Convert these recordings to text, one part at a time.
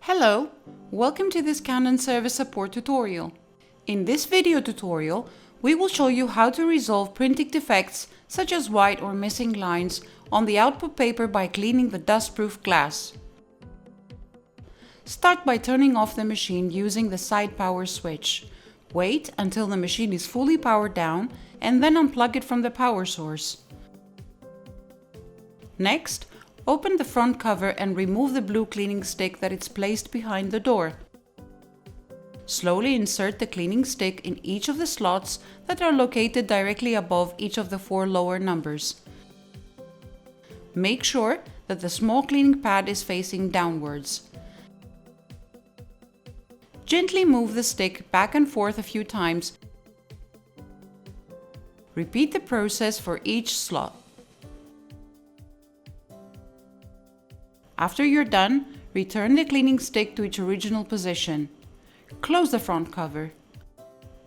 Hello, welcome to this Canon Service Support tutorial. In this video tutorial, we will show you how to resolve printing defects such as white or missing lines on the output paper by cleaning the dustproof glass. Start by turning off the machine using the side power switch. Wait until the machine is fully powered down and then unplug it from the power source. Next, open the front cover and remove the blue cleaning stick that is placed behind the door. Slowly insert the cleaning stick in each of the slots that are located directly above each of the 4 lower numbers. Make sure that the small cleaning pad is facing downwards. Gently move the stick back and forth a few times. Repeat the process for each slot. After you're done, return the cleaning stick to its original position. Close the front cover.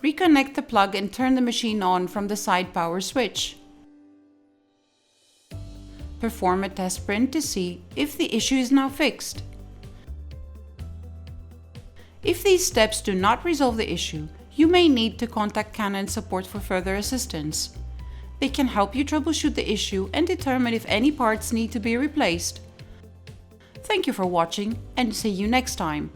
Reconnect the plug and turn the machine on from the side power switch. Perform a test print to see if the issue is now fixed. If these steps do not resolve the issue, you may need to contact Canon support for further assistance. They can help you troubleshoot the issue and determine if any parts need to be replaced. Thank you for watching and see you next time.